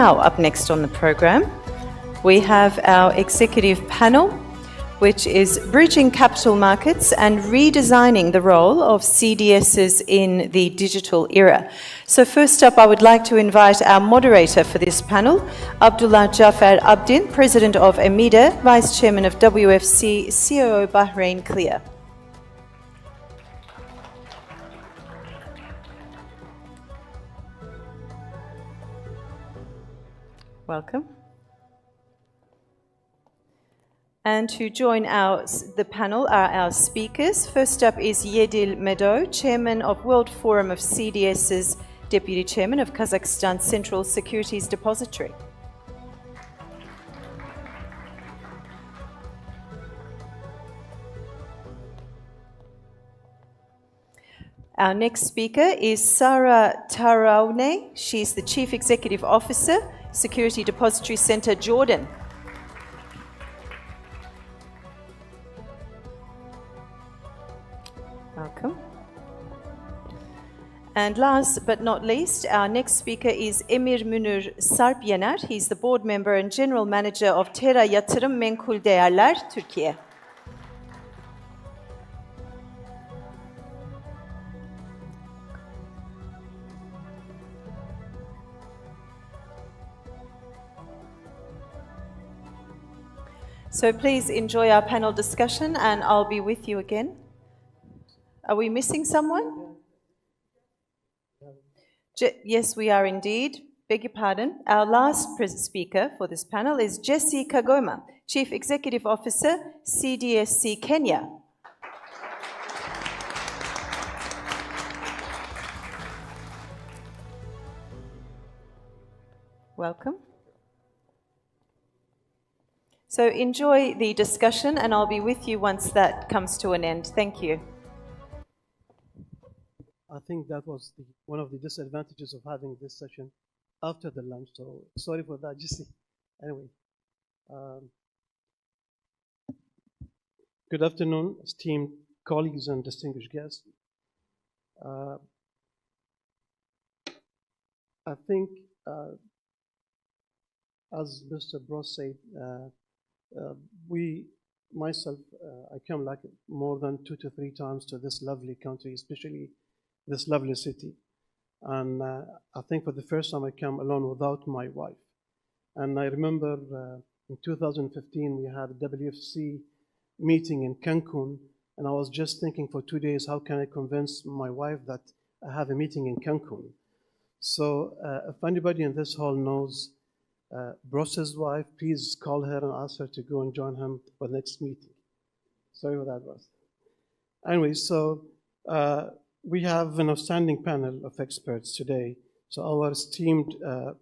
Now, up next on the program, we have our executive panel, which is Bridging Capital Markets and Redesigning the Role of CDSs in the Digital Era. So first up, I would like to invite our moderator for this panel, Abdulla Abdın, President of AMEDA, Vice Chairman of WFC, COO Bahrain Clear. Welcome. And to join the panel are our speakers. First up is Yedil Medeu, Chairman of World Forum of CDSs, Deputy Chairman of Kazakhstan Central Securities Depository. Our next speaker is Tarawneh. She's the Chief Executive Officer, Security Depository Center, Jordan. Welcome. And last but not least, our next speaker is Emir Münir Sarpyener. He's the board member and general manager of Tera Yatırım Menkul Değerler, Türkiye. So please enjoy our panel discussion, and I'll be with you again. Are we missing someone? Yes, we are indeed. Beg your pardon. Our last speaker for this panel is Kagoma, Chief Executive Officer, CDSC Kenya. Welcome. So enjoy the discussion, and I'll be with you once that comes to an end. Thank you. I think that was one of the disadvantages of having this session after the lunch, so sorry for that, Jesse. Anyway, good afternoon, esteemed colleagues and distinguished guests. I think, as Mr. Bross said, I come like more than 2 to 3 times to this lovely country, especially this lovely city. And I think for the first time I come alone without my wife. And I remember in 2015 we had a WFC meeting in Cancun, and I was just thinking for 2 days, how can I convince my wife that I have a meeting in Cancun? So if anybody in this hall knows Bross's wife, please call her and ask her to go and join him for the next meeting. Sorry for that, Bross. Anyway, so we have an outstanding panel of experts today. So our esteemed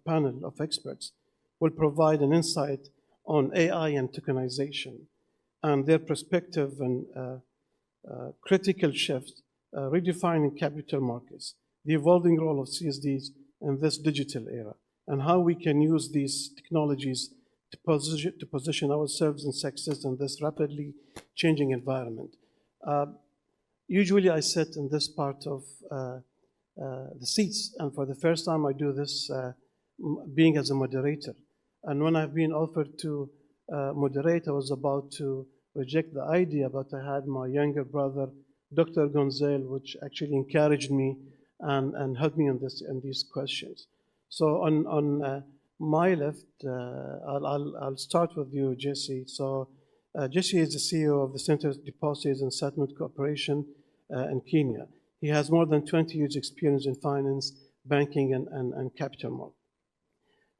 panel of experts will provide an insight on AI and tokenization and their perspective and critical shifts, redefining capital markets, the evolving role of CSDs in this digital era, and how we can use these technologies to position ourselves and success in this rapidly changing environment. Usually I sit in this part of the seats, and for the first time I do this being as a moderator. And when I've been offered to moderate, I was about to reject the idea, but I had my younger brother, Dr. Gonzale, which actually encouraged me and helped me in these questions. So on my left, I'll start with you, Jesse. So Jesse is the CEO of the Central Depositories and Settlement Corporation in Kenya. He has more than 20 years experience in finance, banking, and capital market.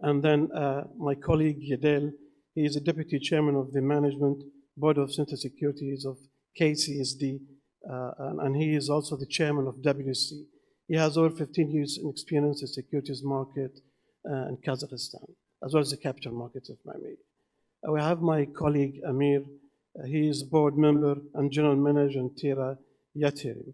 And then my colleague Yedil, he is the Deputy Chairman of the Management Board of Central Securities of KCSD, and he is also the Chairman of WC. He has over 15 years in experience in the securities market in Kazakhstan, as well as the capital markets of Miami. We have my colleague Emir. He is board member and general manager in Tera Yatırım.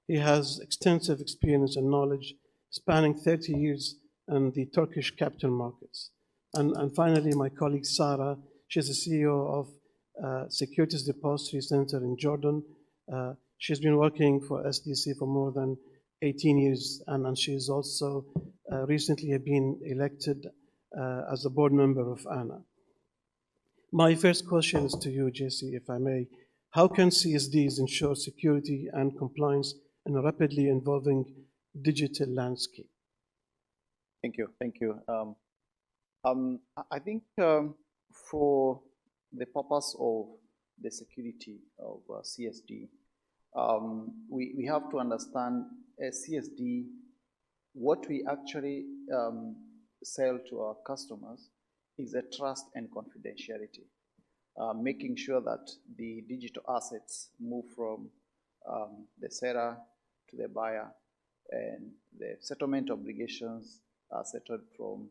He has extensive experience and knowledge spanning 30 years in the Turkish capital markets. And finally, my colleague Sarah, she's the CEO of Securities Depository Center in Jordan. She's been working for SDC for more than 18 years, and she's also recently been elected as a board member of ANA. My first question is to you, Jesse, if I may. How can CSDs ensure security and compliance in a rapidly evolving digital landscape? Thank you. Thank you. I think for the purpose of the security of CSD, we have to understand a CSD, what we actually sell to our customers is a trust and confidentiality, making sure that the digital assets move from the seller to the buyer, and the settlement obligations are settled from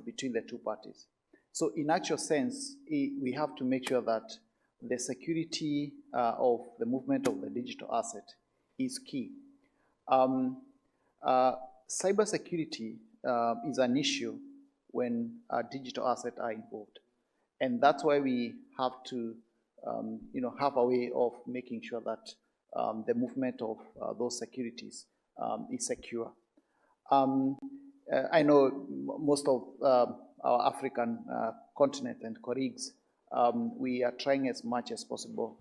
between the two parties. So in actual sense, we have to make sure that the security of the movement of the digital asset is key. Cybersecurity is an issue when digital assets are involved, and that's why we have to have a way of making sure that the movement of those securities is secure. I know most of our African continent and colleagues, we are trying as much as possible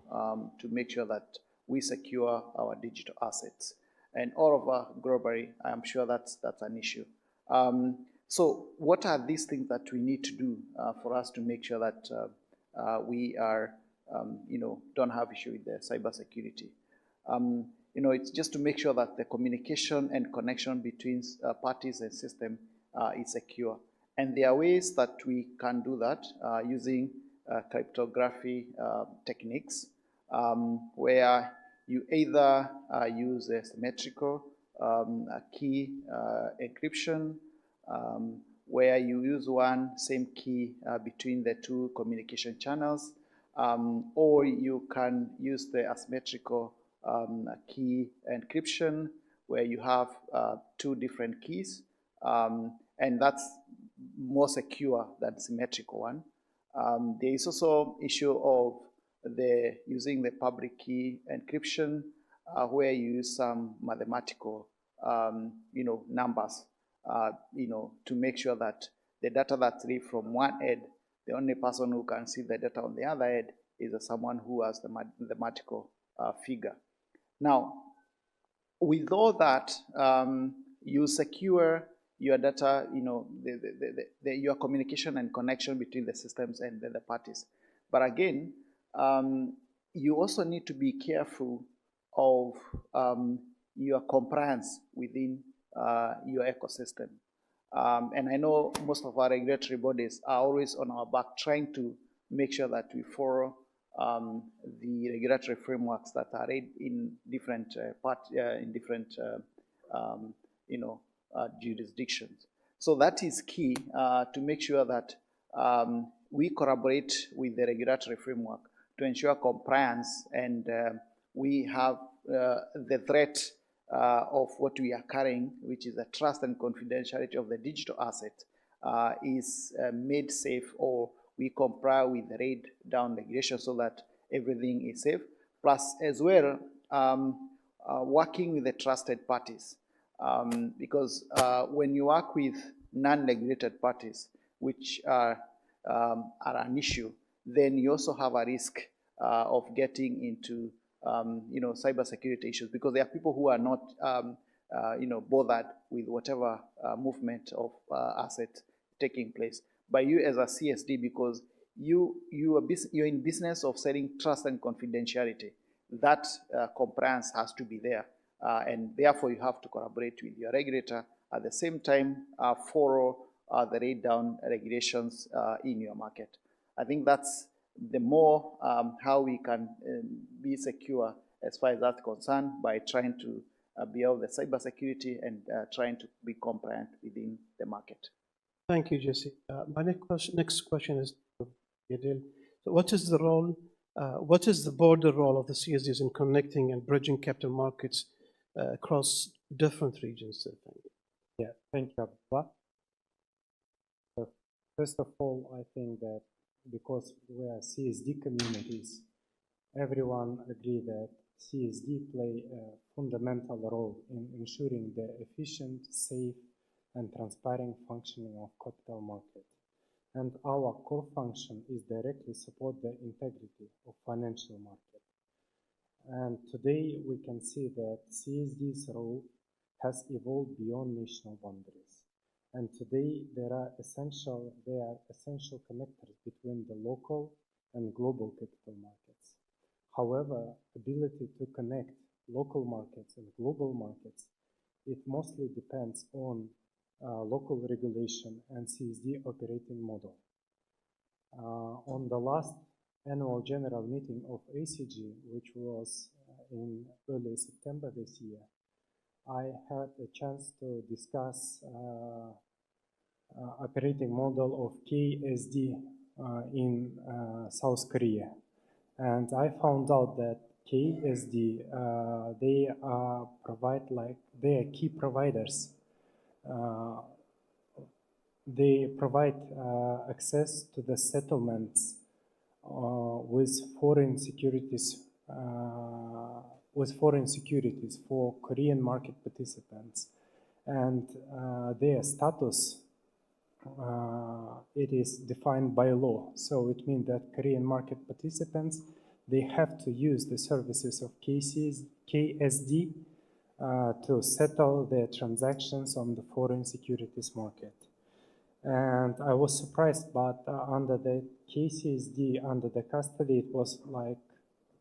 to make sure that we secure our digital assets. And all over globally, I'm sure that's an issue. So what are these things that we need to do for us to make sure that we are, don't have issue with the cybersecurity? It's just to make sure that the communication and connection between parties and system is secure. And there are ways that we can do that using cryptography techniques, where you either use a symmetrical key encryption, where you use one same key between the two communication channels, or you can use the asymmetrical key encryption, where you have two different keys, and that's more secure than symmetrical one. There is also issue of using the public key encryption, where you use some mathematical numbers, to make sure that the data that's read from one end, the only person who can see the data on the other end is someone who has the mathematical figure. Now, with all that, you secure your data, your communication and connection between the systems and the parties. But again, you also need to be careful of your compliance within your ecosystem. And I know most of our regulatory bodies are always on our back trying to make sure that we follow the regulatory frameworks that are in different jurisdictions. So that is key to make sure that we collaborate with the regulatory framework to ensure compliance, and we have the threat of what we are carrying, which is the trust and confidentiality of the digital asset, is made safe, or we comply with the laid down regulation so that everything is safe. Plus, as well, working with the trusted parties, because when you work with non-regulated parties, which are an issue, then you also have a risk of getting into cybersecurity issues, because there are people who are not bothered with whatever movement of assets taking place. But you as a CSD, because you're in business of selling trust and confidentiality, that compliance has to be there, and therefore you have to collaborate with your regulator at the same time, follow the laid down regulations in your market. I think that's the more how we can be secure as far as that's concerned, by trying to build the cybersecurity and trying to be compliant within the market. Thank you, Jesse. My next question is to Yedil. So what is the broader role of the CSDs in connecting and bridging capital markets across different regions? Yeah, thank you, Abdulla. First of all, I think that because we are CSD communities, everyone agrees that CSD play a fundamental role in ensuring the efficient, safe, and transparent functioning of capital market. And our core function is directly support the integrity of financial market. And today we can see that CSD's role has evolved beyond national boundaries. And today there are essential connectors between the local and global capital markets. However, ability to connect local markets and global markets, it mostly depends on local regulation and CSD operating model. On the last annual general meeting of ACG, which was in early September this year, I had a chance to discuss operating model of KSD in South Korea. And I found out that KSD, they are key providers. They provide access to the settlements with foreign securities for Korean market participants, and their status it is defined by law. So it means that Korean market participants, they have to use the services of KSD to settle their transactions on the foreign securities market. And I was surprised, but under the KCSD, under the custody, it was like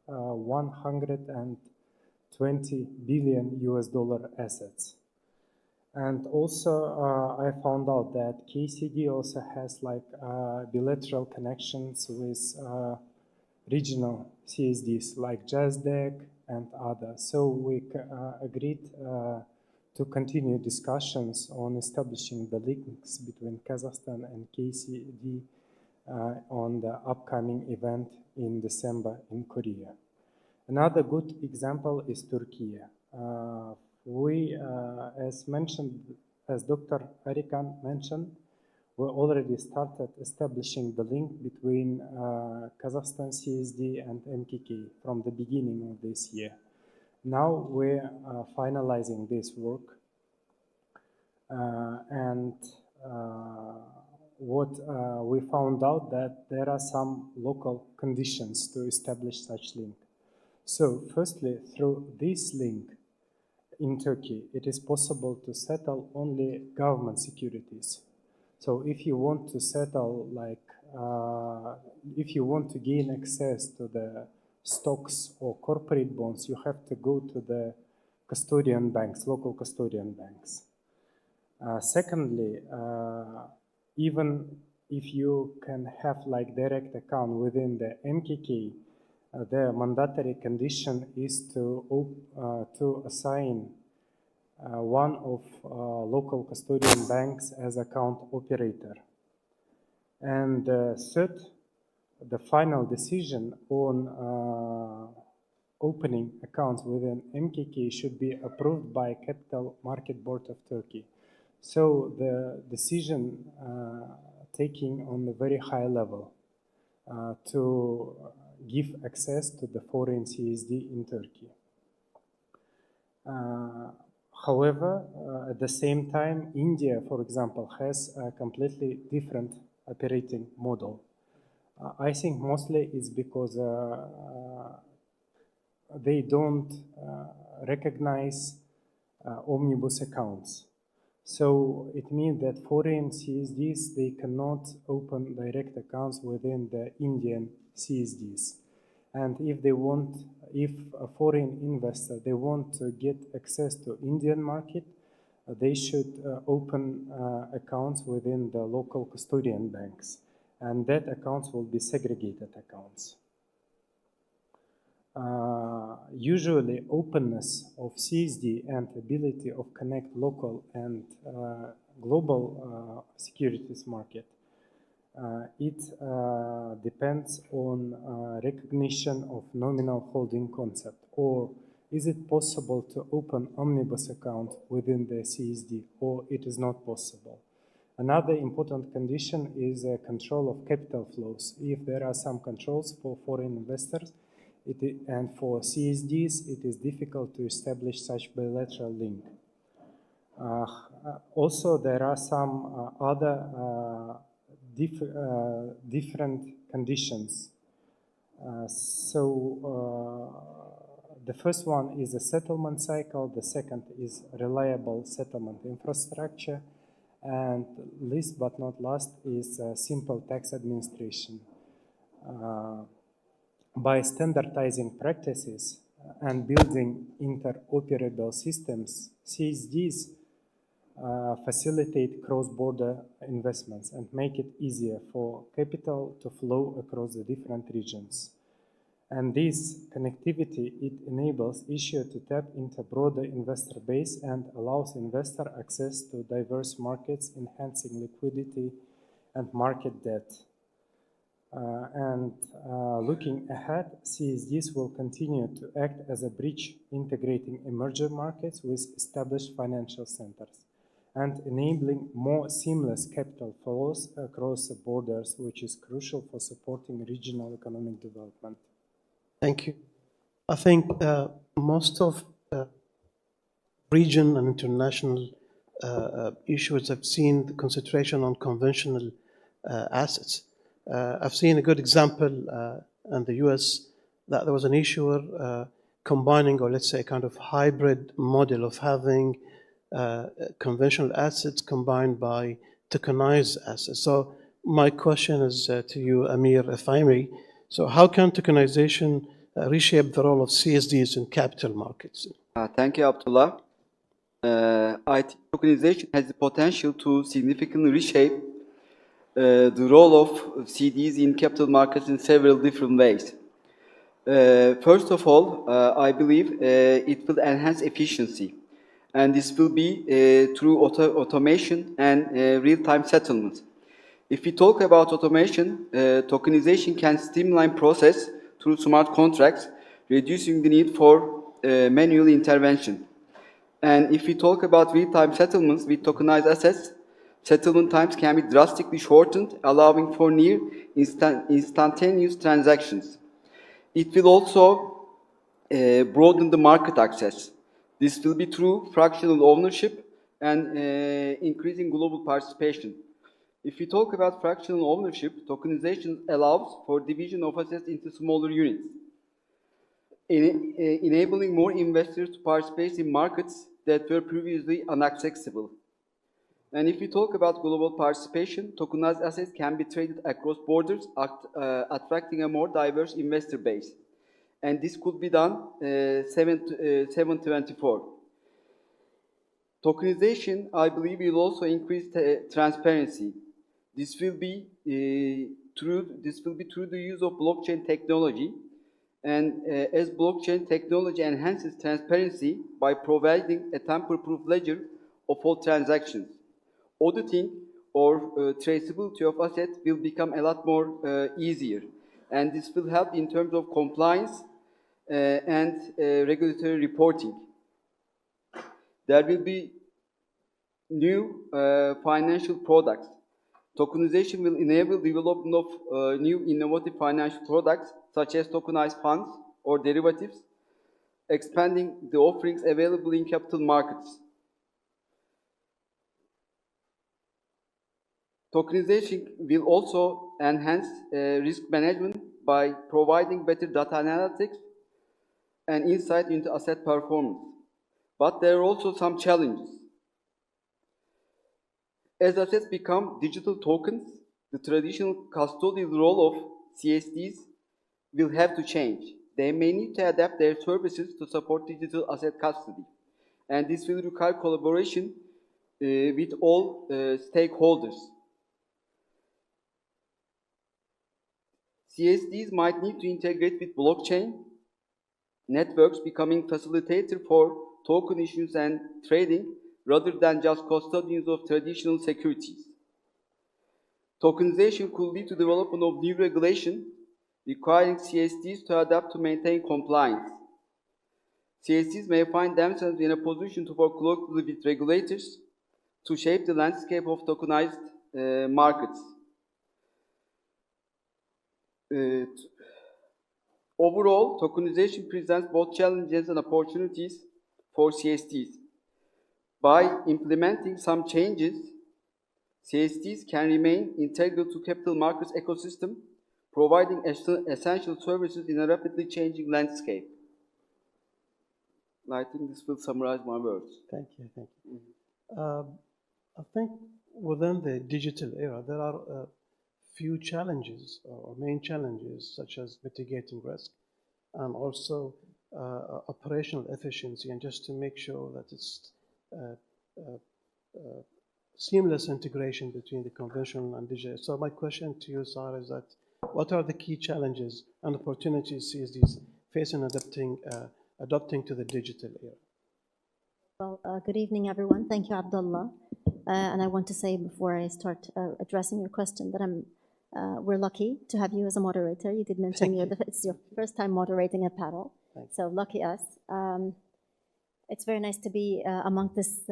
120 billion US dollar assets. And also, I found out that KCD also has like bilateral connections with regional CSDs like JASDEC and others. So we agreed to continue discussions on establishing the links between Kazakhstan and KCD on the upcoming event in December in Korea. Another good example is Turkey. We, as Dr. Arikan mentioned, we already started establishing the link between Kazakhstan CSD and MKK from the beginning of this year. Now we're finalizing this work, and what we found out that there are some local conditions to establish such link. So firstly, through this link in Turkey, it is possible to settle only government securities. So if you want to settle, like, if you want to gain access to the stocks or corporate bonds, you have to go to the custodian banks, local custodian banks. Secondly, even if you can have like direct account within the MKK, the mandatory condition is to assign one of local custodian banks as account operator. And third, the final decision on opening accounts within MKK should be approved by Capital Market Board of Turkey. So the decision taking on a very high level to give access to the foreign CSD in Turkey. However, at the same time, India, for example, has a completely different operating model. I think mostly it's because they don't recognize omnibus accounts. So it means that foreign CSDs, they cannot open direct accounts within the Indian CSDs. And if they want, if a foreign investor, they want to get access to Indian market, they should open accounts within the local custodian banks. And that accounts will be segregated accounts. Usually openness of CSD and ability of connect local and global securities market, it depends on recognition of nominal holding concept, or is it possible to open omnibus account within the CSD, or it is not possible. Another important condition is control of capital flows. If there are some controls for foreign investors, and for CSDs, it is difficult to establish such bilateral link. Also, there are some other different conditions. The first one is a settlement cycle, the second is reliable settlement infrastructure, and last but not least is simple tax administration. By standardizing practices and building interoperable systems, CSDs facilitate cross-border investments and make it easier for capital to flow across the different regions. And this connectivity, it enables issuer to tap into broader investor base and allows investor access to diverse markets, enhancing liquidity and market depth. Looking ahead, CSDs will continue to act as a bridge integrating emerging markets with established financial centers and enabling more seamless capital flows across the borders, which is crucial for supporting regional economic development. Thank you. I think most of region and international issuers have seen the concentration on conventional assets. I've seen a good example in the US that there was an issuer combining, or let's say, kind of hybrid model of having conventional assets combined by tokenized assets. So my question is to you, Emir, if I may. So how can tokenization reshape the role of CSDs in capital markets? Thank you, Abdullah. I think tokenization has the potential to significantly reshape the role of CDs in capital markets in several different ways. First of all, I believe it will enhance efficiency, and this will be through automation and real-time settlement. If we talk about automation, tokenization can streamline process through smart contracts, reducing the need for manual intervention. And if we talk about real-time settlements with tokenized assets, settlement times can be drastically shortened, allowing for near instantaneous transactions. It will also broaden the market access. This will be through fractional ownership and increasing global participation. If we talk about fractional ownership, tokenization allows for division of assets into smaller units, enabling more investors to participate in markets that were previously inaccessible. And if we talk about global participation, tokenized assets can be traded across borders, attracting a more diverse investor base. And this could be done 7/24. Tokenization, I believe, will also increase transparency. This will be through the use of blockchain technology, and as blockchain technology enhances transparency by providing a tamper-proof ledger of all transactions, auditing or traceability of assets will become a lot more easier, and this will help in terms of compliance and regulatory reporting. There will be new financial products. Tokenization will enable development of new innovative financial products such as tokenized funds or derivatives, expanding the offerings available in capital markets. Tokenization will also enhance risk management by providing better data analytics and insight into asset performance. But there are also some challenges. As assets become digital tokens, the traditional custodial role of CSDs will have to change. They may need to adapt their services to support digital asset custody, and this will require collaboration with all stakeholders. CSDs might need to integrate with blockchain networks, becoming facilitator for token issuance and trading, rather than just custodians of traditional securities. Tokenization could lead to development of new regulation, requiring CSDs to adapt to maintain compliance. CSDs may find themselves in a position to work closely with regulators to shape the landscape of tokenized markets. Overall, tokenization presents both challenges and opportunities for CSDs. By implementing some changes, CSDs can remain integral to capital markets ecosystem, providing essential services in a rapidly changing landscape. I think this will summarize my words. Thank you. Thank you. I think within the digital era, there are a few challenges or main challenges, such as mitigating risk and also operational efficiency, and just to make sure that it's seamless integration between the conventional and digital. So my question to you, Sarah, is that what are the key challenges and opportunities CSDs face in adapting to the digital era? Well, good evening, everyone. Thank you, Abdullah. And I want to say before I start addressing your question that we're lucky to have you as a moderator. You did mention it's your first time moderating a panel, so lucky us. It's very nice to be among this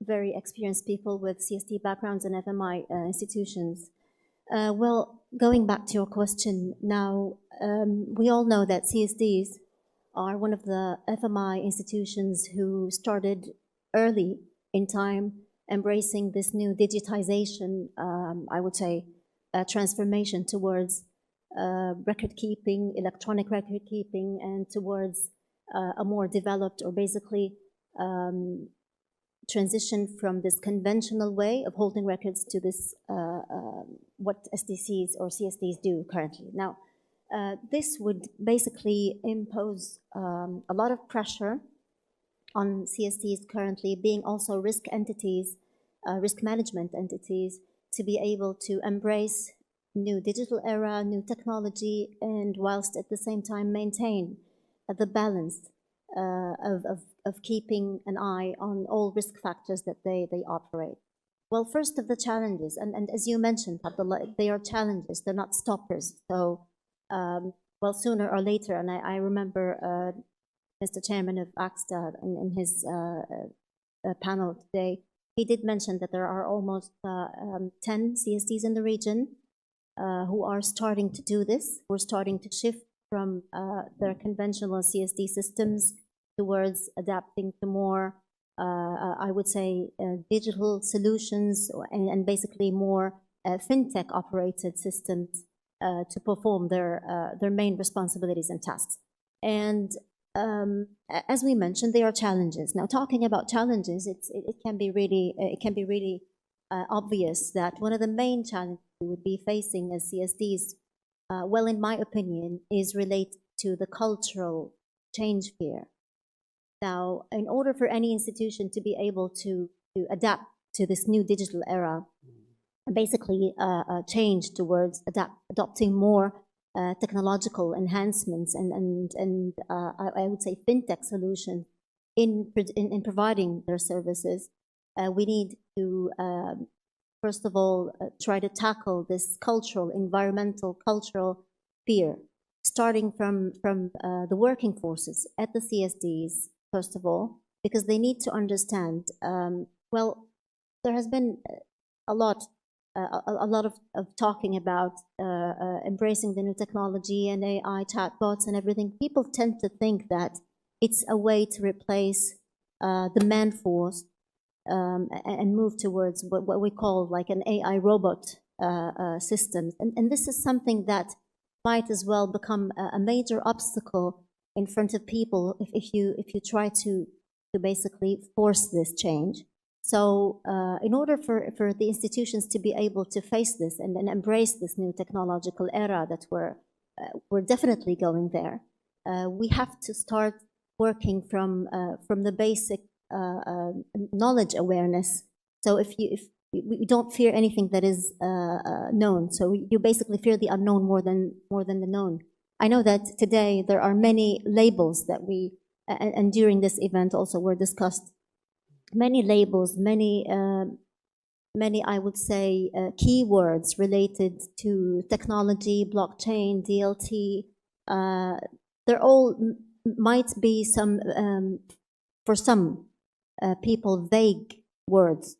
very experienced people with CSD backgrounds and FMI institutions. Well, going back to your question now, we all know that CSDs are one of the FMI institutions who started early in time embracing this new digitization, I would say, transformation towards record keeping, electronic record keeping, and towards a more developed or basically transition from this conventional way of holding records to this, what SDCs or CSDs do currently. Now, this would basically impose a lot of pressure on CSDs currently, being also risk entities, risk management entities, to be able to embrace new digital era, new technology, and whilst at the same time maintain the balance of keeping an eye on all risk factors that they operate. Well, first of the challenges, and as you mentioned, Abdullah, they are challenges, they're not stoppers. So, well, sooner or later, and I remember Mr. Chairman of AECSD in his panel today, he did mention that there are almost 10 CSDs in the region who are starting to do this. We're starting to shift from their conventional CSD systems towards adapting to more, I would say, digital solutions and basically more fintech-operated systems to perform their main responsibilities and tasks. And as we mentioned, there are challenges. Now, talking about challenges, it can be really obvious that one of the main challenges we would be facing as CSDs, well, in my opinion, is related to the cultural change fear. Now, in order for any institution to be able to adapt to this new digital era, basically change towards adopting more technological enhancements and I would say fintech solutions in providing their services, we need to first of all try to tackle this cultural fear, starting from the working forces at the CSDs, first of all, because they need to understand, well, there has been a lot of talking about embracing the new technology and AI, chatbots and everything. People tend to think that it's a way to replace the man force and move towards what we call like an AI robot system. And this is something that might as well become a major obstacle in front of people if you try to basically force this change. So in order for the institutions to be able to face this and embrace this new technological era that we're definitely going there, we have to start working from the basic knowledge awareness. So if we don't fear anything that is known, so you basically fear the unknown more than the known. I know that today there are many labels that and during this event also were discussed. Many labels, many I would say keywords related to technology, blockchain, DLT. They're all might be some for some people vague words.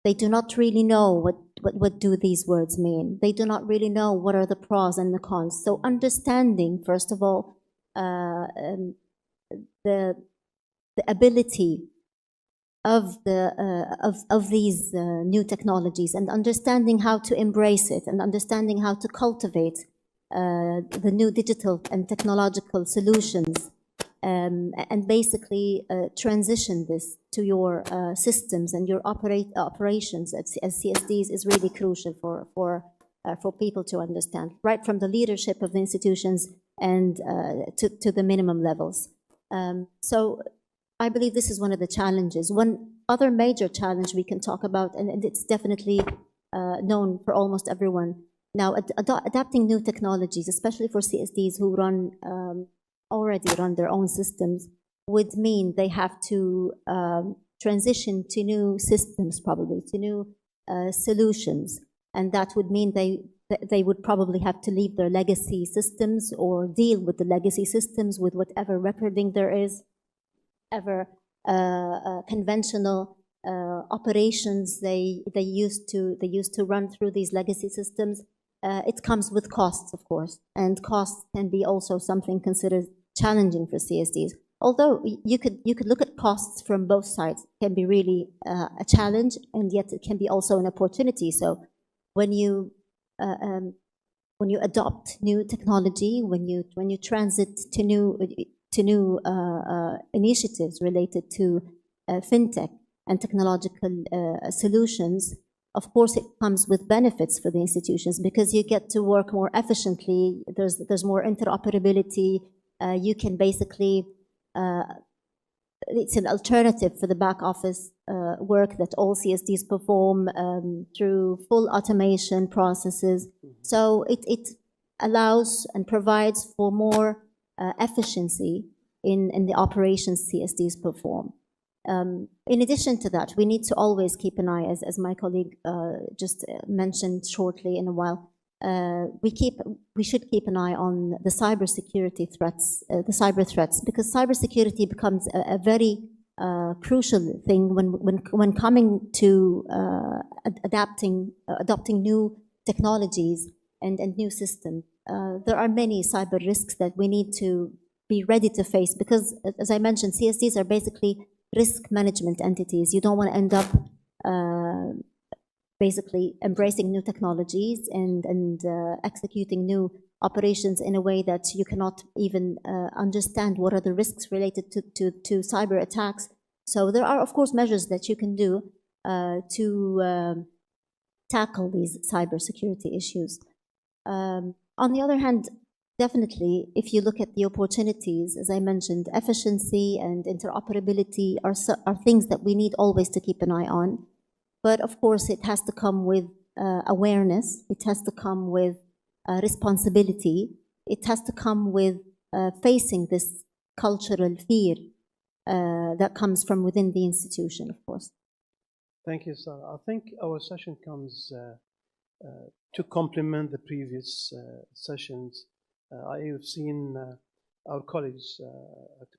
They do not really know what do these words mean. They do not really know what are the pros and the cons. So understanding, first of all, the ability of these new technologies and understanding how to embrace it and understanding how to cultivate the new digital and technological solutions and basically transition this to your systems and your operations as CSDs is really crucial for people to understand, right from the leadership of the institutions and to the minimum levels. So I believe this is one of the challenges. One other major challenge we can talk about, and it's definitely known for almost everyone, now adapting new technologies, especially for CSDs who already run their own systems, would mean they have to transition to new systems, probably, to new solutions. And that would mean they would probably have to leave their legacy systems or deal with the legacy systems with whatever recording there is, ever conventional operations they used to run through these legacy systems. It comes with costs, of course, and costs can be also something considered challenging for CSDs. Although you could look at costs from both sides, it can be really a challenge, and yet it can be also an opportunity. So when you adopt new technology, when you transit to new initiatives related to fintech and technological solutions, of course, it comes with benefits for the institutions because you get to work more efficiently. There's more interoperability. You can basically, it's an alternative for the back office work that all CSDs perform through full automation processes. So it allows and provides for more efficiency in the operations CSDs perform. In addition to that, we need to always keep an eye, as my colleague just mentioned shortly in a while, we should keep an eye on the cybersecurity threats, the cyber threats, because cybersecurity becomes a very crucial thing when coming to adopting new technologies and new systems. There are many cyber risks that we need to be ready to face because, as I mentioned, CSDs are basically risk management entities. You don't want to end up basically embracing new technologies and executing new operations in a way that you cannot even understand what are the risks related to cyber attacks. So there are, of course, measures that you can do to tackle these cybersecurity issues. On the other hand, definitely, if you look at the opportunities, as I mentioned, efficiency and interoperability are things that we need always to keep an eye on. But of course, it has to come with awareness. It has to come with responsibility. It has to come with facing this cultural fear that comes from within the institution, of course. Thank you, Sarah. I think our session comes to complement the previous sessions. I have seen our colleagues,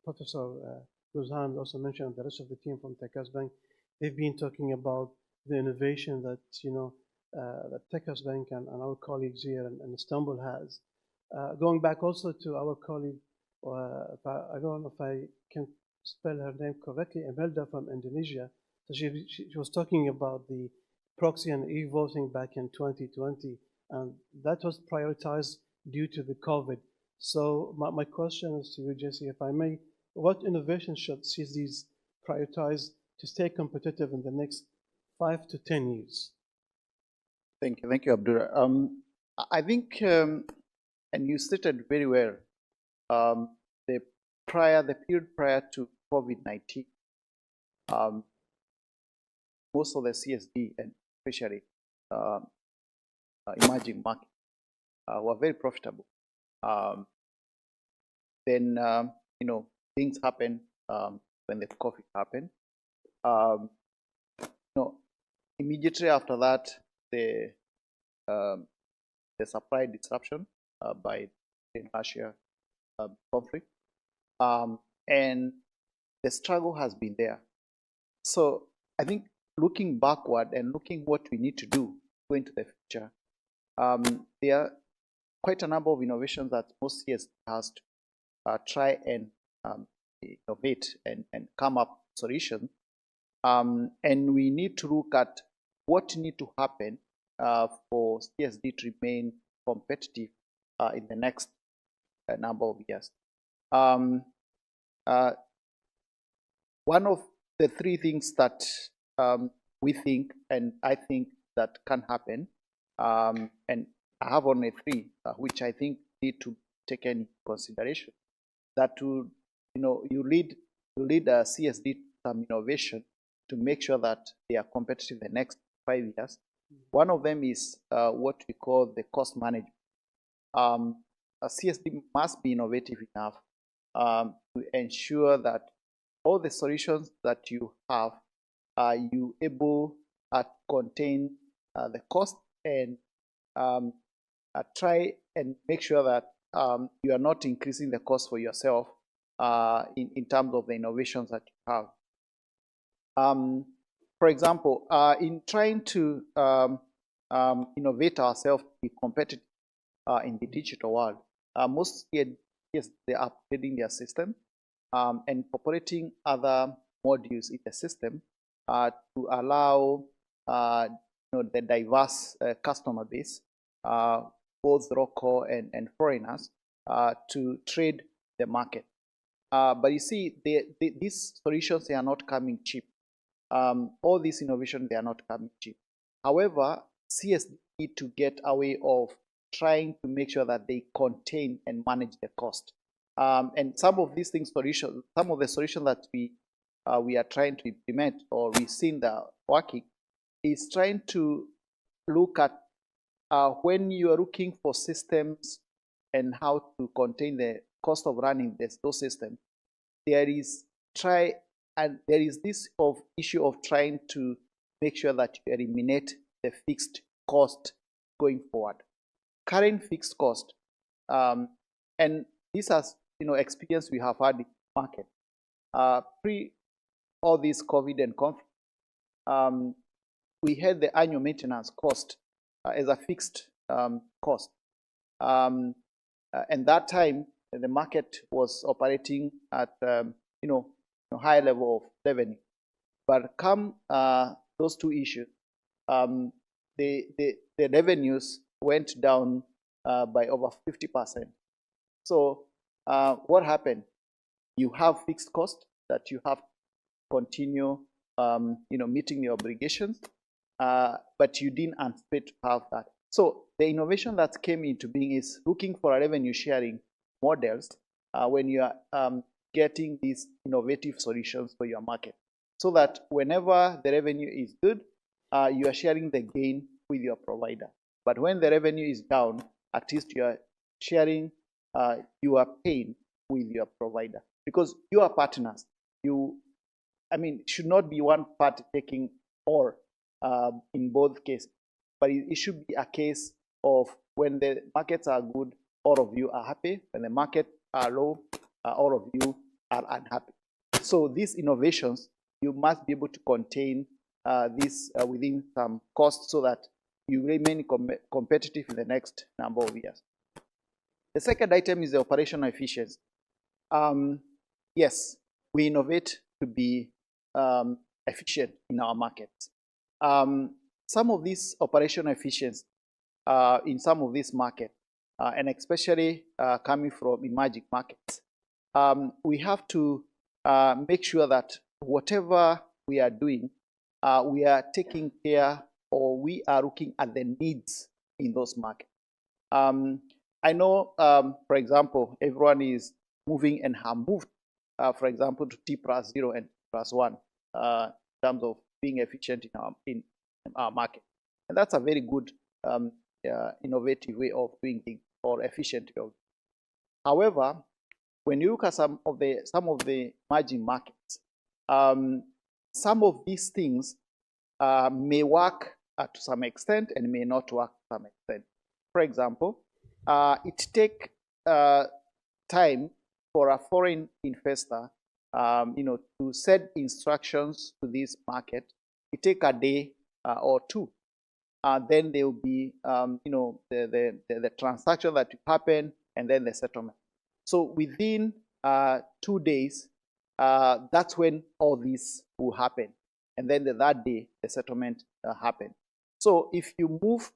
Professor Guzhan also mentioned, the rest of the team from Takas Bank. They've been talking about the innovation that that Takas Bank and our colleagues here in Istanbul has. Going back also to our colleague, I don't know if I can spell her name correctly, Imelda from Indonesia. So she was talking about the proxy and e-voting back in 2020, and that was prioritized due to the COVID. So my question is to you, Jesse, if I may, what innovation should CSDs prioritize to stay competitive in the next 5 to 10 years? Thank you, Abdulla. I think, and you stated very well, the period prior to COVID-19, most of the CSD and especially emerging markets were very profitable. Then things happen when the COVID happened. Immediately after that, the supply disruption by the Russia conflict, and the struggle has been there. So I think looking backward and looking what we need to do going into the future, there are quite a number of innovations that most CSD has to try and innovate and come up solutions And we need to look at what needs to happen for CSD to remain competitive in the next number of years. One of the three things that we think, and I think that can happen, and I have only three, which I think need to take into consideration. That to, you lead a CSD to some innovation to make sure that they are competitive the next 5 years. One of them is what we call the cost management. A CSD must be innovative enough to ensure that all the solutions that you have, you able to contain the cost and try and make sure that you are not increasing the cost for yourself in terms of the innovations that you have. For example, in trying to innovate ourselves to be competitive in the digital world, most CSDs, they are upgrading their system and incorporating other modules in the system to allow the diverse customer base, both local and foreigners, to trade the market. But you see, these solutions, they are not coming cheap. All these innovations, they are not coming cheap. However, CSD need to get a way of trying to make sure that they contain and manage the cost. And some of these things, some of the solutions that we are trying to implement, or we've seen that working, is trying to look at when you are looking for systems and how to contain the cost of running those systems. There is this issue of trying to make sure that you eliminate the fixed cost going forward. Current fixed cost, and this has experience we have had in the market. Pre all this COVID and conflict, we had the annual maintenance cost as a fixed cost, and that time the market was operating at high level of revenue. But come those two issues, the revenues went down by over 50%. So what happened? You have fixed cost that you have to continue meeting your obligations, but you didn't anticipate to have that. So the innovation that came into being is looking for a revenue sharing models when you are getting these innovative solutions for your market, so that whenever the revenue is good, you are sharing the gain with your provider. But when the revenue is down, at least you are sharing your pain with your provider, because you are partners. Should not be one party taking all in both cases, but it should be a case of when the markets are good, all of you are happy. When the markets are low, all of you are unhappy. So these innovations, you must be able to contain this within some cost, so that you remain competitive in the next number of years. The second item is the operational efficiency. Yes, we innovate to be efficient in our markets. Some of these operational efficiency in some of these markets, and especially coming from emerging markets, we have to make sure that whatever we are doing, we are taking care, or we are looking at the needs in those markets. I know, for example, everyone is moving and have moved, for example, to T+0 and T+1 in terms of being efficient in our market. And that's a very good innovative way of doing things, or efficient way. However, when you look at some of the emerging markets, some of these things may work to some extent and may not work to some extent. For example, it takes time for a foreign investor, to set instructions to this market. It takes a day or two. Then there will be, the transaction that will happen, and then the settlement. So within 2 days, that's when all this will happen. and then the third day, the settlement happened. So if you move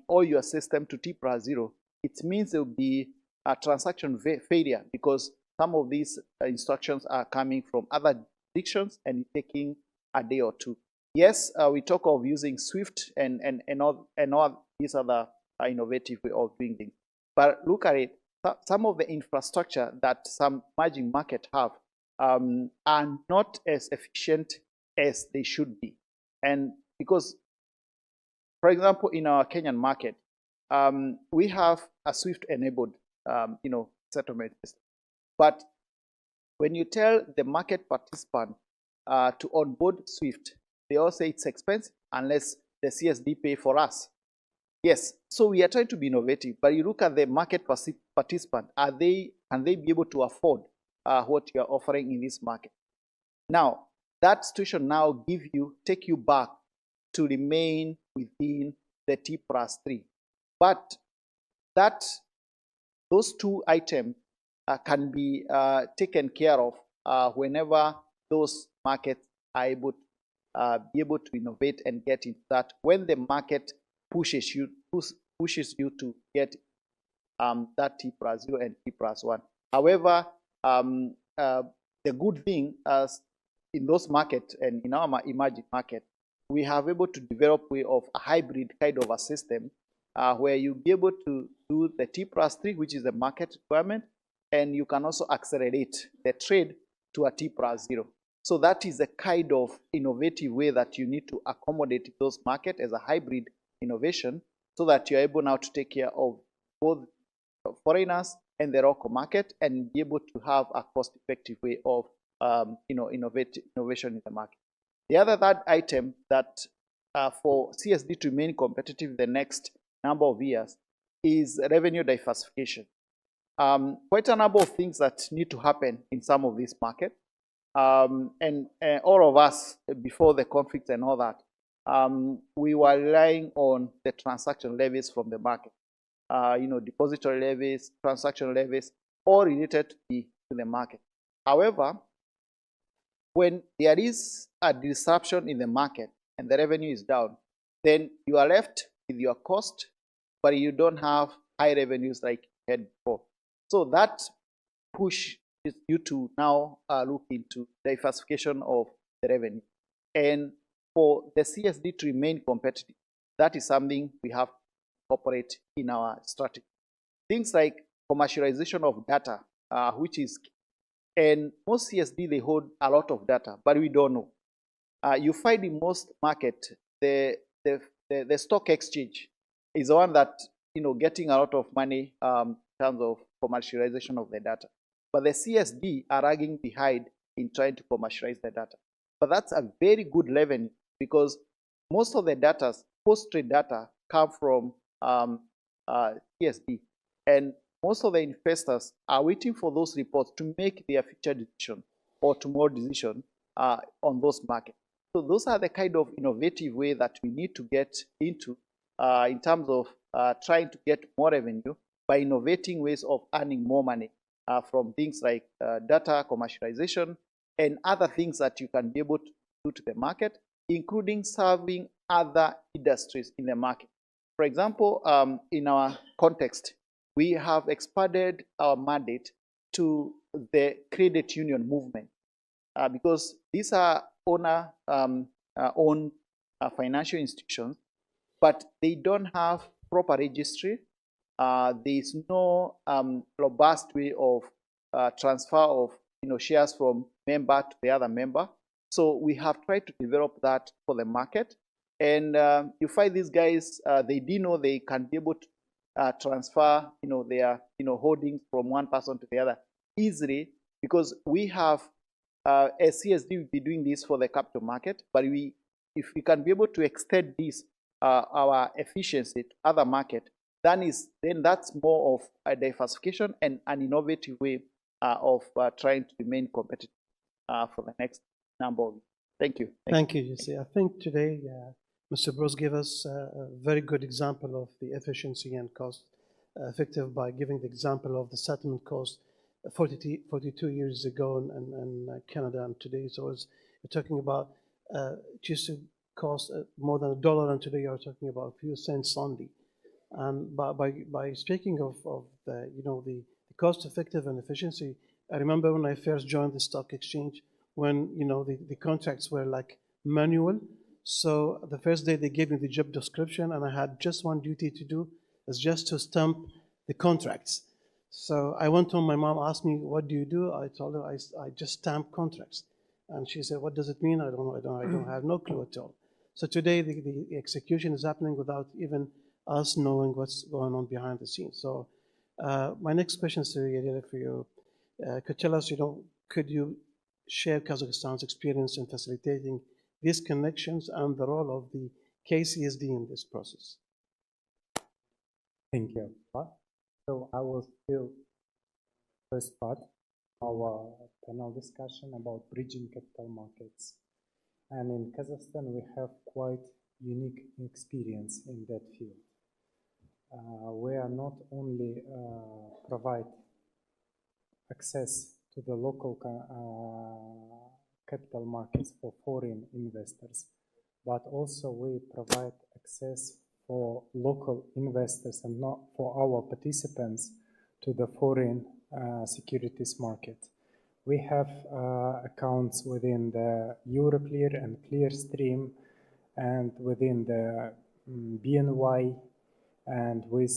all your system to T+0, it means there will be a transaction failure because some of these instructions are coming from other jurisdictions and taking a day or two. Yes, we talk of using SWIFT and all these other innovative way of doing things. But look at it, some of the infrastructure that some emerging markets have are not as efficient as they should be. And because, for example, in our Kenyan market, we have a SWIFT-enabled, settlement system. But when you tell the market participant to onboard SWIFT, they all say it's expensive unless the CSD pay for us. Yes, so we are trying to be innovative, but you look at the market participant, can they be able to afford what you are offering in this market? Now, that situation now take you back to remain within the T+3. But those two items can be taken care of whenever those markets are able be able to innovate and get into that when the market pushes you to get that T+0 and T+1. However, the good thing in those markets and in our emerging market, we have able to develop way of a hybrid kind of a system where you'll be able to do the T+3, which is the market requirement, and you can also accelerate the trade to a T+0. So that is the kind of innovative way that you need to accommodate those markets as a hybrid innovation so that you're able now to take care of both foreigners and the local market and be able to have a cost-effective way of innovation in the market. The other third item that for CSD to remain competitive the next number of years is revenue diversification. Quite a number of things that need to happen in some of these markets. And all of us, before the conflict and all that, we were relying on the transaction levies from the market. Depository levies, transaction levies, all related to the market. However, when there is a disruption in the market and the revenue is down, then you are left with your cost, but you don't have high revenues like you had before. So that push is you to now look into diversification of the revenue. And for the CSD to remain competitive, that is something we have to operate in our strategy. Things like commercialization of data, which is key. And most CSD, they hold a lot of data, but we don't know. You find in most market, the stock exchange is the one that, getting a lot of money in terms of commercialization of the data. But the CSD are lagging behind in trying to commercialize the data. But that's a very good revenue because most of the data, post-trade data, come from CSD. And most of the investors are waiting for those reports to make their future decision or tomorrow decision on those markets. So those are the kind of innovative way that we need to get into in terms of trying to get more revenue by innovating ways of earning more money from things like data commercialization and other things that you can be able to do to the market, including serving other industries in the market. For example, in our context, we have expanded our mandate to the credit union movement because these are owner-owned financial institutions, but they don't have proper registry. There is no robust way of transfer of shares from member to the other member. So we have tried to develop that for the market. And you find these guys, they didn't know they can be able to transfer their holdings from one person to the other easily because we have, as CSD, we'll be doing this for the capital market, but if we can be able to extend this, our efficiency to other market, then that's more of a diversification and an innovative way of trying to remain competitive for the next number of years. Thank you. Thank you, Jesse. I think today Mr. Bruce gave us a very good example of the efficiency and cost effective by giving the example of the settlement cost 42 years ago in Canada and today. So we're talking about it used to cost more than $1, and today you're talking about a few cents only. And by speaking of the, the cost effective and efficiency, I remember when I first joined the stock exchange, when the contracts were like manual. So the first day they gave me the job description, and I had just one duty to do, is just to stamp the contracts. So I went home, my mom asked me, what do you do? I told her I just stamp contracts. And she said, what does it mean? I don't have no clue at all. So today the execution is happening without even us knowing what's going on behind the scenes. So my next question is Yedil, for you. Could tell us, could you share Kazakhstan's experience in facilitating these connections and the role of the KCSD in this process? Thank you. So I will still first part our panel discussion about bridging capital markets. And in Kazakhstan, we have quite unique experience in that field. We are not only provide access to the local capital markets for foreign investors, but also we provide access for local investors and not for our participants to the foreign securities market. We have accounts within the Euroclear and Clearstream and within the BNY and with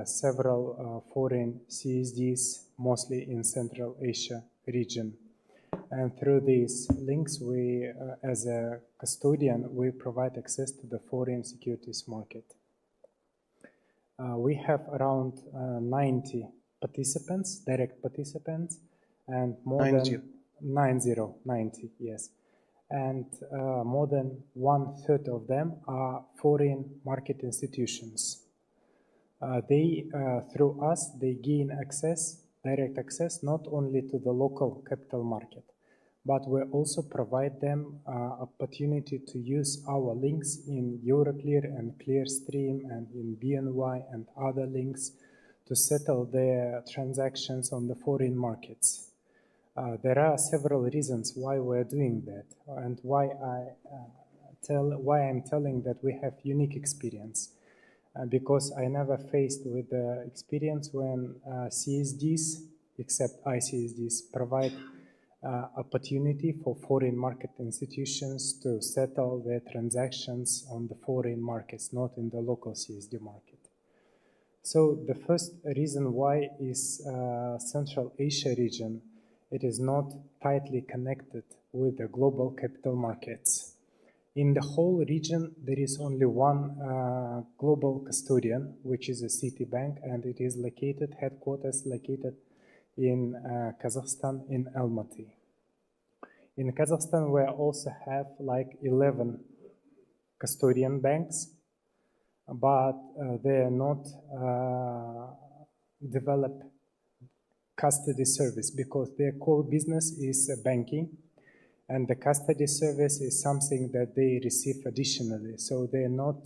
several foreign CSDs, mostly in Central Asia region. And through these links, we, as a custodian, we provide access to the foreign securities market. We have around 90 participants, direct participants, and more than 90, yes. And more than 1/3 of them are foreign market institutions. Through us, they gain access, direct access, not only to the local capital market, but we also provide them opportunity to use our links in Euroclear and Clearstream and in BNY and other links to settle their transactions on the foreign markets. There are several reasons why we're doing that, and why I'm telling that we have unique experience. Because I never faced with the experience when CSDs, except ICSDs, provide opportunity for foreign market institutions to settle their transactions on the foreign markets, not in the local CSD market. So the first reason why is Central Asia region. It is not tightly connected with the global capital markets. In the whole region, there is only one global custodian, which is a Citibank, and it is headquarters located in Kazakhstan, in Almaty. In Kazakhstan, we also have like 11 custodian banks, but they are not developed custody service because their core business is banking, and the custody service is something that they receive additionally. So they're not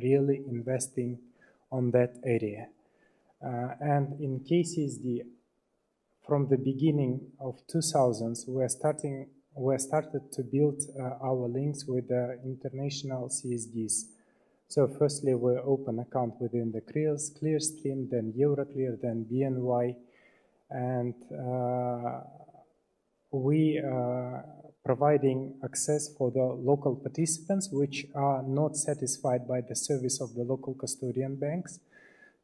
really investing on that area. And in KCSD, from the beginning of 2000s, we started to build our links with the international CSDs. So firstly, we open account within the Clearstream, then Euroclear, then BNY, and we providing access for the local participants which are not satisfied by the service of the local custodian banks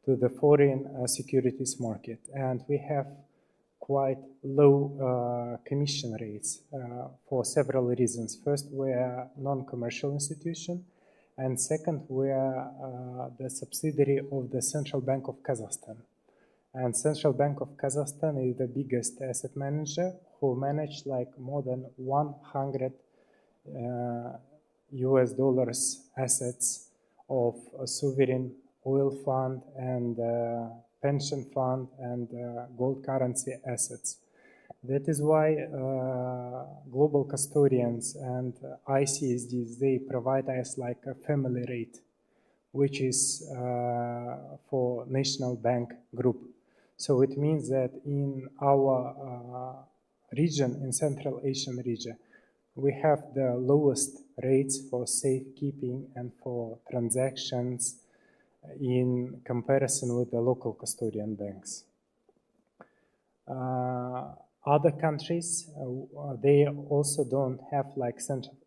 to the foreign securities market. And we have quite low commission rates for several reasons. First, we are non-commercial institution, and second, we are the subsidiary of the Central Bank of Kazakhstan. And Central Bank of Kazakhstan is the biggest asset manager who manage like more than 100 US dollars assets of a sovereign oil fund and pension fund and gold currency assets. That is why global custodians and ICSDs, they provide us like a family rate, which is for National Bank Group. So it means that in our region, in Central Asian region, we have the lowest rates for safekeeping and for transactions in comparison with the local custodian banks. Other countries, they also don't have, like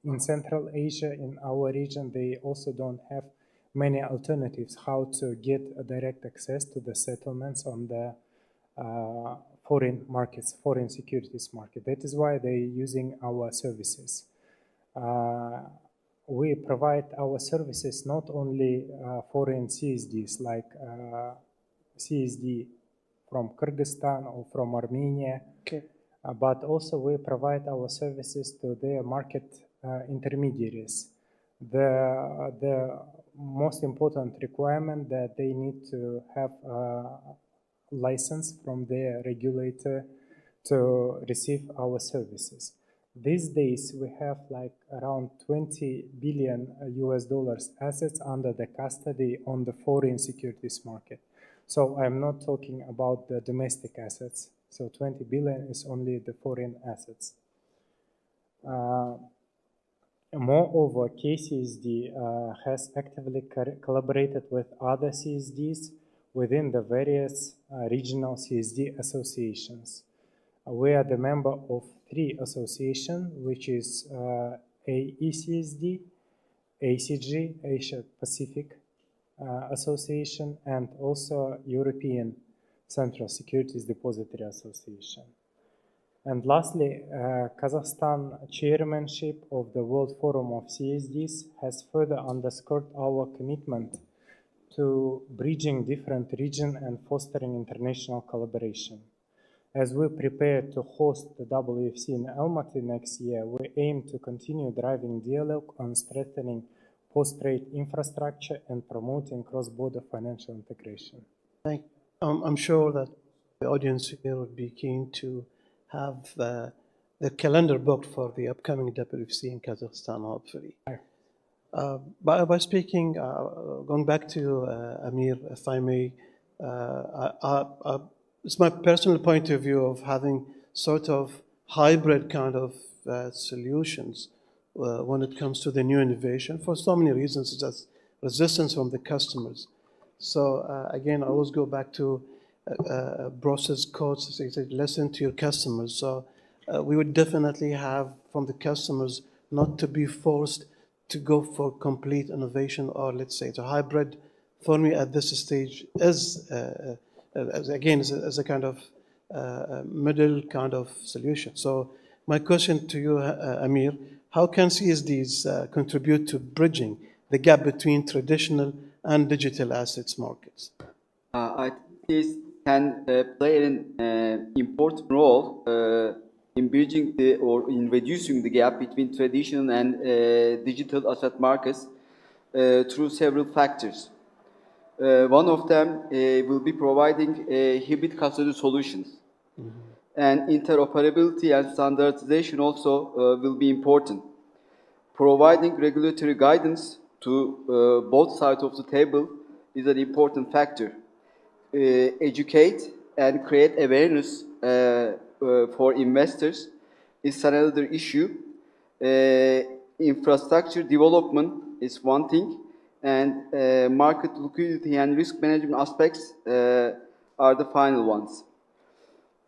in Central Asia, in our region, they also don't have many alternatives how to get a direct access to the settlements on the foreign markets, foreign securities market. That is why they're using our services. We provide our services not only foreign CSDs like CSD from Kyrgyzstan or from Armenia, Okay. But also we provide our services to their market intermediaries. The most important requirement that they need to have a license from their regulator to receive our services. These days we have like around 20 billion US dollars assets under the custody on the foreign securities market. So I'm not talking about the domestic assets. So 20 billion is only the foreign assets. Moreover, KCSD has actively collaborated with other CSDs within the various regional CSD associations. We are the member of 3 associations, which is AECSD, ACG, Asia Pacific Association, and also European Central Securities Depository Association. And lastly, Kazakhstan chairmanship of the World Forum of CSDs has further underscored our commitment to bridging different regions and fostering international collaboration. As we prepare to host the WFC in Almaty next year, we aim to continue driving dialogue on strengthening post-trade infrastructure and promoting cross-border financial integration. Thank you. I'm sure that the audience here would be keen to have the calendar booked for the upcoming WFC in Kazakhstan, hopefully. By speaking, going back to Emir, if I may, it's my personal point of view of having sort of hybrid kind of solutions when it comes to the new innovation for so many reasons, such as resistance from the customers. So again, I always go back to process codes, say, listen to your customers. So we would definitely have from the customers not to be forced to go for complete innovation, or let's say it's a hybrid. For me at this stage is, again, as a kind of middle kind of solution. So my question to you, Emir, how can CSDs contribute to bridging the gap between traditional and digital assets markets? I think this can play an important role in bridging or in reducing the gap between traditional and digital asset markets through several factors. One of them will be providing hybrid custody solutions. Mm-hmm. And interoperability and standardization also will be important. Providing regulatory guidance to both sides of the table is an important factor. Educate and create awareness for investors is another issue. Infrastructure development is one thing, and market liquidity and risk management aspects are the final ones.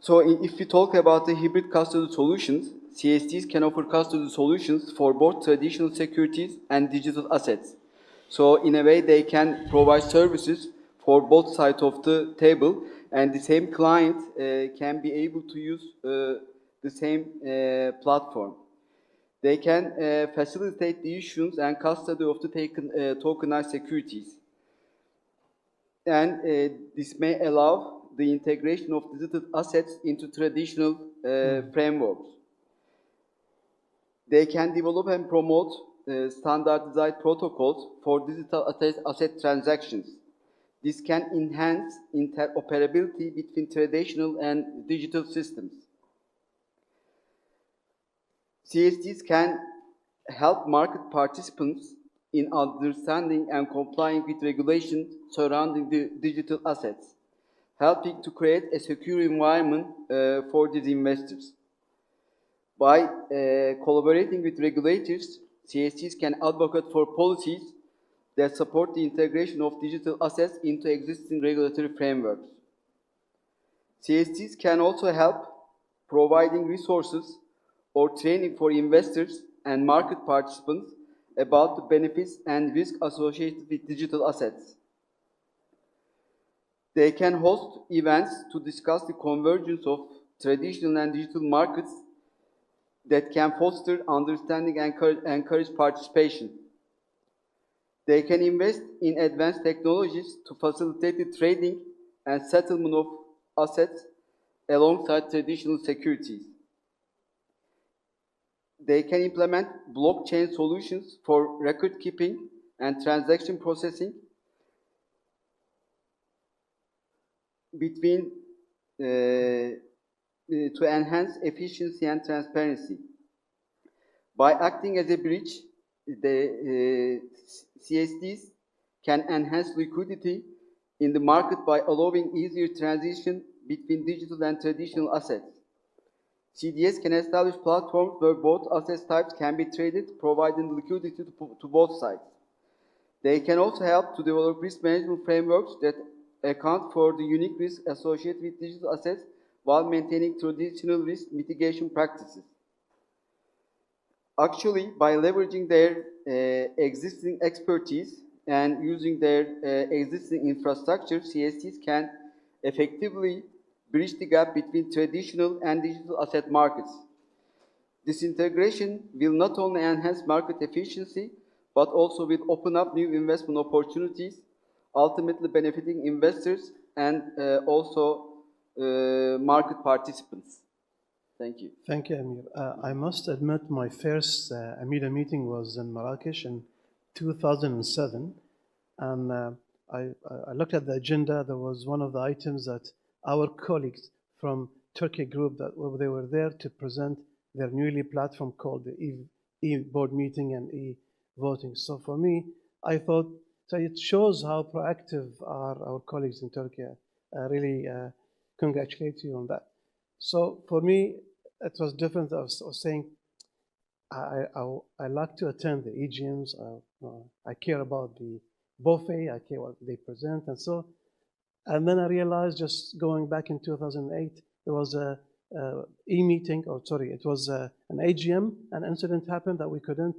So if we talk about the hybrid custody solutions, CSDs can offer custody solutions for both traditional securities and digital assets. So in a way, they can provide services for both sides of the table, and the same client can be able to use the same platform. They can facilitate the issuance and custody of the tokenized securities. And this may allow the integration of digital assets into traditional frameworks. They can develop and promote standardized protocols for digital asset transactions. This can enhance interoperability between traditional and digital systems. CSDs can help market participants in understanding and complying with regulations surrounding the digital assets, helping to create a secure environment for these investors. By collaborating with regulators, CSDs can advocate for policies that support the integration of digital assets into existing regulatory frameworks. CSDs can also help providing resources or training for investors and market participants about the benefits and risk associated with digital assets. They can host events to discuss the convergence of traditional and digital markets that can foster understanding and encourage participation. They can invest in advanced technologies to facilitate the trading and settlement of assets alongside traditional securities. They can implement blockchain solutions for record keeping and transaction processing between to enhance efficiency and transparency. By acting as a bridge, the CSDs can enhance liquidity in the market by allowing easier transition between digital and traditional assets. CDS can establish platforms where both asset types can be traded, providing liquidity to both sides. They can also help to develop risk management frameworks that account for the unique risks associated with digital assets while maintaining traditional risk mitigation practices. Actually, by leveraging their existing expertise and using their existing infrastructure, CSDs can effectively bridge the gap between traditional and digital asset markets. This integration will not only enhance market efficiency, but also will open up new investment opportunities, ultimately benefiting investors and also market participants. Thank you. Thank you, Emir. I must admit my first AMEDA meeting was in Marrakesh in 2007, and I looked at the agenda. There was one of the items that our colleagues from Turkey group that they were there to present their newly platform called the e-board meeting and e-voting. So for me, I thought, so it shows how proactive are our colleagues in Turkey. I really congratulate you on that. So for me, it was different. I was saying, I like to attend the EGMs. I care about the buffet. I care what they present, and so. And then I realized, just going back in 2008, there was a e-meeting, or sorry, it was an AGM. An incident happened that we couldn't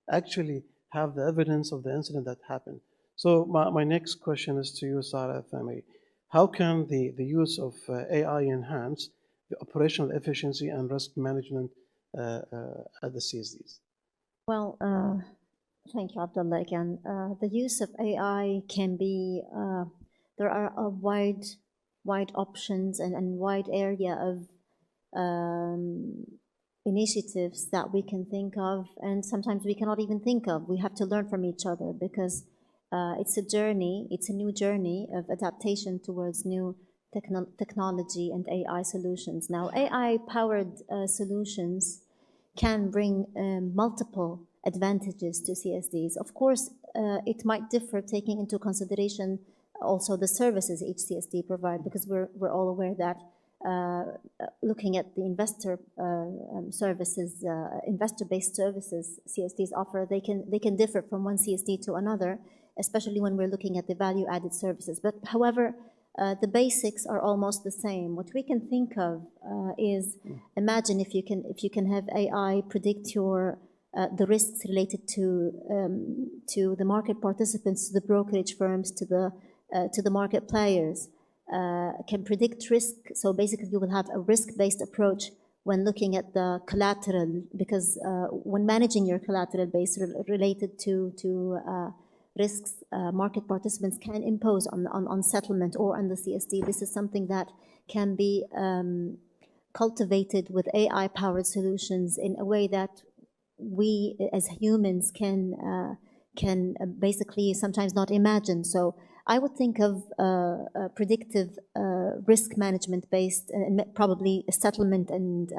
actually have the evidence of the incident that happened. So my next question is to you, Sarah, if I may. How can the use of AI enhance the operational efficiency and risk management at the CSDs? Well, thank you, Abdullah, again. The use of AI can be, there are a wide options and wide area of initiatives that we can think of, and sometimes we cannot even think of. We have to learn from each other because it's a journey, it's a new journey of adaptation towards new technology and AI solutions. Now, AI-powered solutions can bring multiple advantages to CSDs. Of course, it might differ taking into consideration also the services each CSD provide, because we're all aware that looking at the investor services, investor-based services CSDs offer, they can differ from one CSD to another, especially when we're looking at the value-added services. But however, the basics are almost the same. What we can think of is, imagine if you can have AI predict your the risks related to the market participants, to the brokerage firms, to the market players, can predict risk. So basically, you will have a risk-based approach when looking at the collateral, because when managing your collateral base related to risks market participants can impose on settlement or on the CSD. This is something that can be cultivated with AI-powered solutions in a way that we as humans can basically sometimes not imagine. So I would think of predictive risk management based, and probably settlement and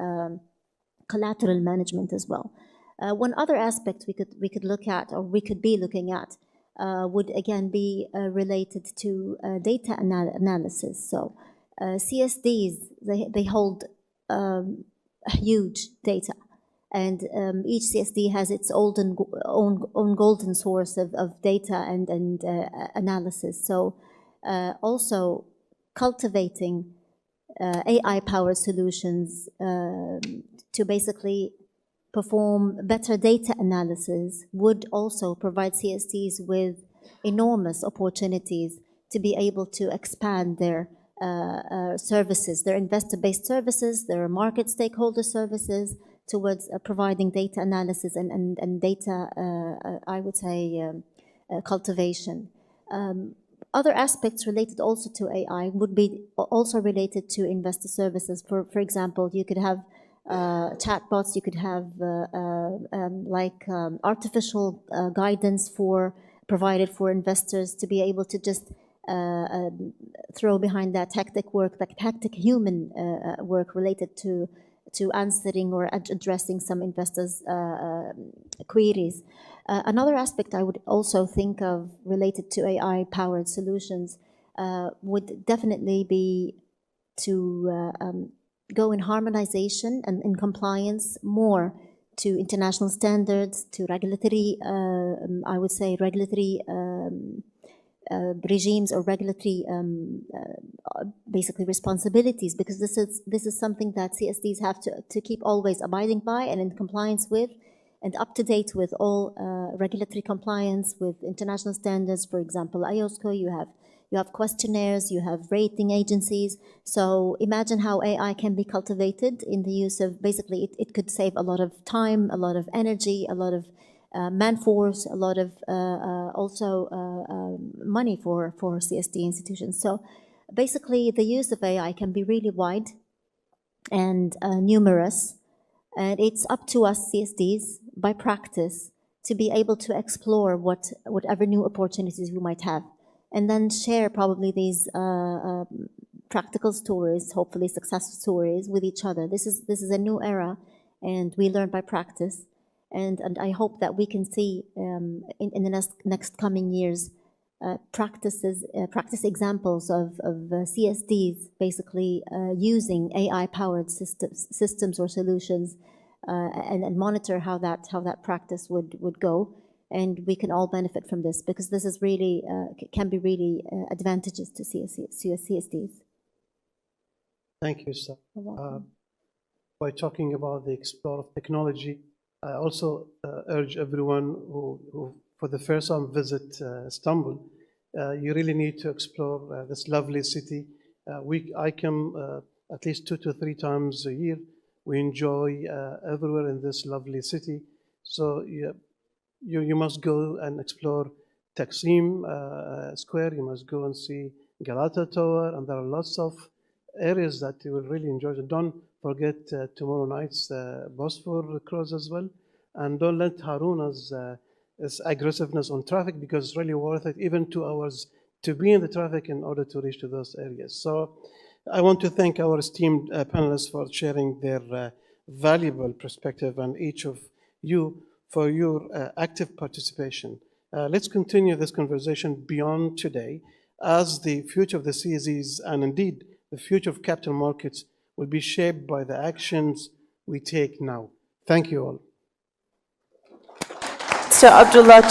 collateral management as well. One other aspect we could look at, or we could be looking at, would again be related to data analysis. So CSDs, they hold huge data, And each CSD has its own golden source of data and analysis. So also cultivating AI-powered solutions to basically perform better data analysis would also provide CSDs with enormous opportunities to be able to expand their services, their investor-based services, their market stakeholder services, towards providing data analysis and data, I would say, cultivation. Other aspects related also to AI would be also related to investor services. For example, you could have chatbots, you could have artificial guidance provided for investors to be able to just throw behind that hectic work, that hectic human work related to answering or addressing some investors' queries. Another aspect I would also think of related to AI-powered solutions would definitely be to go in harmonization and in compliance more to international standards, to regulatory, I would say, regulatory regimes or regulatory basically responsibilities, because this is something that CSDs have to keep always abiding by and in compliance with, and up to date with all regulatory compliance with international standards. For example, IOSCO, you have questionnaires, you have rating agencies. So imagine how AI can be cultivated in the use of, basically it could save a lot of time, a lot of energy, a lot of man-force, a lot of also money for CSD institutions. So basically the use of AI can be really wide and numerous, and it's up to us CSDs by practice to be able to explore whatever new opportunities we might have, and then share probably these practical stories, hopefully success stories, with each other. This is a new era, and we learn by practice. And I hope that we can see in the next coming years practice examples of CSDs basically using AI-powered systems or solutions, and monitor how that practice would go, and we can all benefit from this, because this is really can be really advantageous to CSDs. Thank you, sir. By talking about the explore of technology, I also urge everyone who for the first time visit Istanbul, you really need to explore this lovely city. I come at least 2 to 3 times a year. We enjoy everywhere in this lovely city. So you must go and explore Taksim Square. You must go and see Galata Tower, and there are lots of areas that you will really enjoy. Don't forget tomorrow night's Bosphore cruise as well. And don't let Haruna's aggressiveness on traffic, because it's really worth it, even 2 hours to be in the traffic in order to reach to those areas. So I want to thank our esteemed panelists for sharing their valuable perspective, and each of you for your active participation. Let's continue this conversation beyond today, as the future of the CSDs, and indeed the future of capital markets, will be shaped by the actions we take now. Thank you all. So Abdullah,